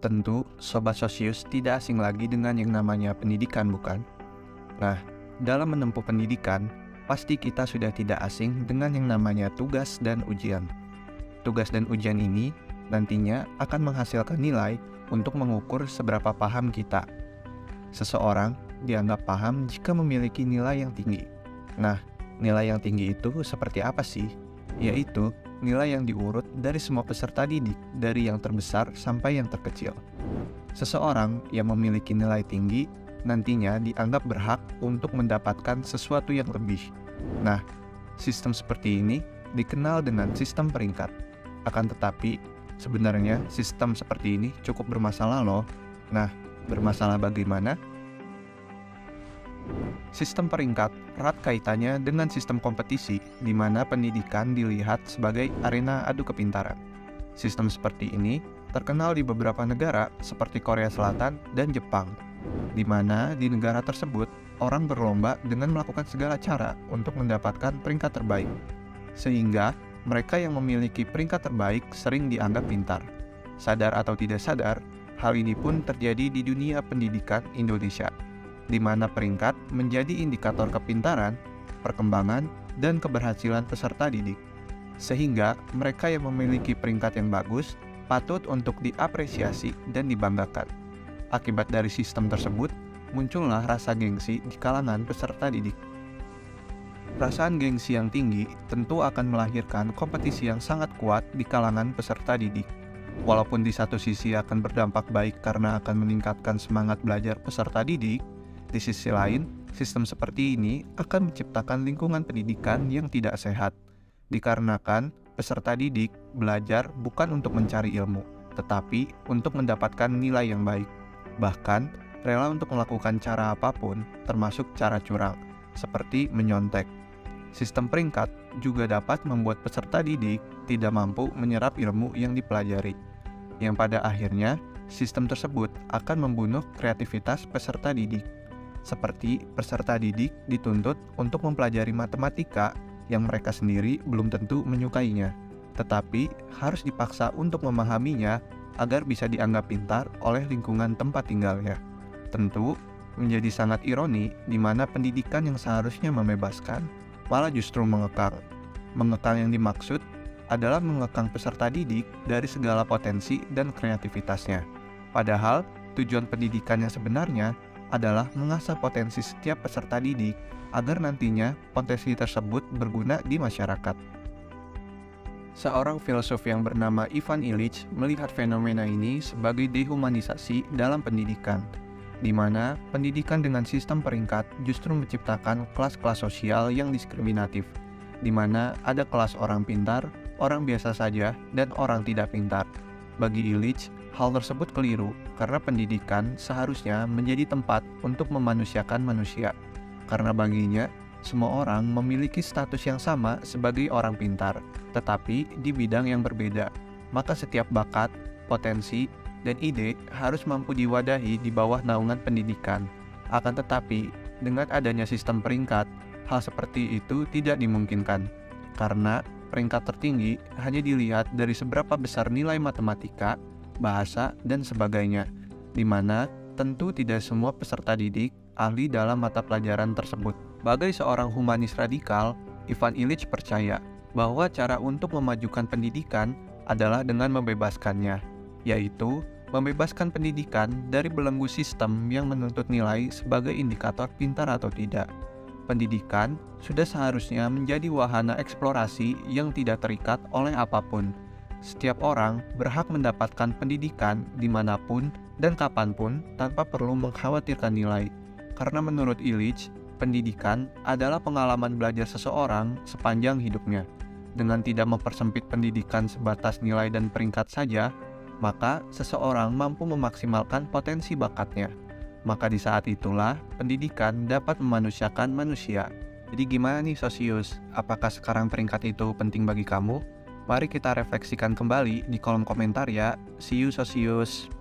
Tentu, Sobat Sosius tidak asing lagi dengan yang namanya pendidikan, bukan? Nah, dalam menempuh pendidikan, pasti kita sudah tidak asing dengan yang namanya tugas dan ujian. Tugas dan ujian ini nantinya akan menghasilkan nilai untuk mengukur seberapa paham kita. Seseorang dianggap paham jika memiliki nilai yang tinggi. Nah, nilai yang tinggi itu seperti apa sih? Yaitu nilai yang diurut dari semua peserta didik, dari yang terbesar sampai yang terkecil. Seseorang yang memiliki nilai tinggi nantinya dianggap berhak untuk mendapatkan sesuatu yang lebih. Nah, sistem seperti ini dikenal dengan sistem peringkat. Akan tetapi, sebenarnya sistem seperti ini cukup bermasalah loh. Nah, bermasalah bagaimana? Sistem peringkat erat kaitannya dengan sistem kompetisi di mana pendidikan dilihat sebagai arena adu kepintaran. Sistem seperti ini terkenal di beberapa negara seperti Korea Selatan dan Jepang, di mana di negara tersebut orang berlomba dengan melakukan segala cara untuk mendapatkan peringkat terbaik. Sehingga mereka yang memiliki peringkat terbaik sering dianggap pintar. Sadar atau tidak sadar, hal ini pun terjadi di dunia pendidikan Indonesia, di mana peringkat menjadi indikator kepintaran, perkembangan, dan keberhasilan peserta didik. Sehingga mereka yang memiliki peringkat yang bagus patut untuk diapresiasi dan dibanggakan. Akibat dari sistem tersebut, muncullah rasa gengsi di kalangan peserta didik. Perasaan gengsi yang tinggi tentu akan melahirkan kompetisi yang sangat kuat di kalangan peserta didik. Walaupun di satu sisi akan berdampak baik karena akan meningkatkan semangat belajar peserta didik, di sisi lain, sistem seperti ini akan menciptakan lingkungan pendidikan yang tidak sehat, dikarenakan peserta didik belajar bukan untuk mencari ilmu, tetapi untuk mendapatkan nilai yang baik. Bahkan, rela untuk melakukan cara apapun, termasuk cara curang, seperti menyontek. Sistem peringkat juga dapat membuat peserta didik tidak mampu menyerap ilmu yang dipelajari, yang pada akhirnya sistem tersebut akan membunuh kreativitas peserta didik. Seperti peserta didik dituntut untuk mempelajari matematika yang mereka sendiri belum tentu menyukainya, tetapi harus dipaksa untuk memahaminya agar bisa dianggap pintar oleh lingkungan tempat tinggalnya. Tentu, menjadi sangat ironi di mana pendidikan yang seharusnya membebaskan malah justru mengekang. Mengekang yang dimaksud adalah mengekang peserta didik dari segala potensi dan kreativitasnya. Padahal, tujuan pendidikan yang sebenarnya adalah mengasah potensi setiap peserta didik agar nantinya potensi tersebut berguna di masyarakat. Seorang filsuf yang bernama Ivan Illich melihat fenomena ini sebagai dehumanisasi dalam pendidikan, di mana pendidikan dengan sistem peringkat justru menciptakan kelas-kelas sosial yang diskriminatif, di mana ada kelas orang pintar, orang biasa saja, dan orang tidak pintar. Bagi Illich, hal tersebut keliru karena pendidikan seharusnya menjadi tempat untuk memanusiakan manusia. Karena baginya, semua orang memiliki status yang sama sebagai orang pintar, tetapi di bidang yang berbeda. Maka setiap bakat, potensi, dan ide harus mampu diwadahi di bawah naungan pendidikan. Akan tetapi, dengan adanya sistem peringkat, hal seperti itu tidak dimungkinkan. Karena peringkat tertinggi hanya dilihat dari seberapa besar nilai matematika, bahasa, dan sebagainya, di mana tentu tidak semua peserta didik ahli dalam mata pelajaran tersebut. Sebagai seorang humanis radikal, Ivan Illich percaya bahwa cara untuk memajukan pendidikan adalah dengan membebaskannya, yaitu membebaskan pendidikan dari belenggu sistem yang menuntut nilai sebagai indikator pintar atau tidak. Pendidikan sudah seharusnya menjadi wahana eksplorasi yang tidak terikat oleh apapun. Setiap orang berhak mendapatkan pendidikan dimanapun dan kapanpun tanpa perlu mengkhawatirkan nilai. Karena menurut Illich, pendidikan adalah pengalaman belajar seseorang sepanjang hidupnya. Dengan tidak mempersempit pendidikan sebatas nilai dan peringkat saja, maka seseorang mampu memaksimalkan potensi bakatnya. Maka di saat itulah pendidikan dapat memanusiakan manusia. Jadi gimana nih Sosius? Apakah sekarang peringkat itu penting bagi kamu? Mari kita refleksikan kembali di kolom komentar ya. See you Sosius.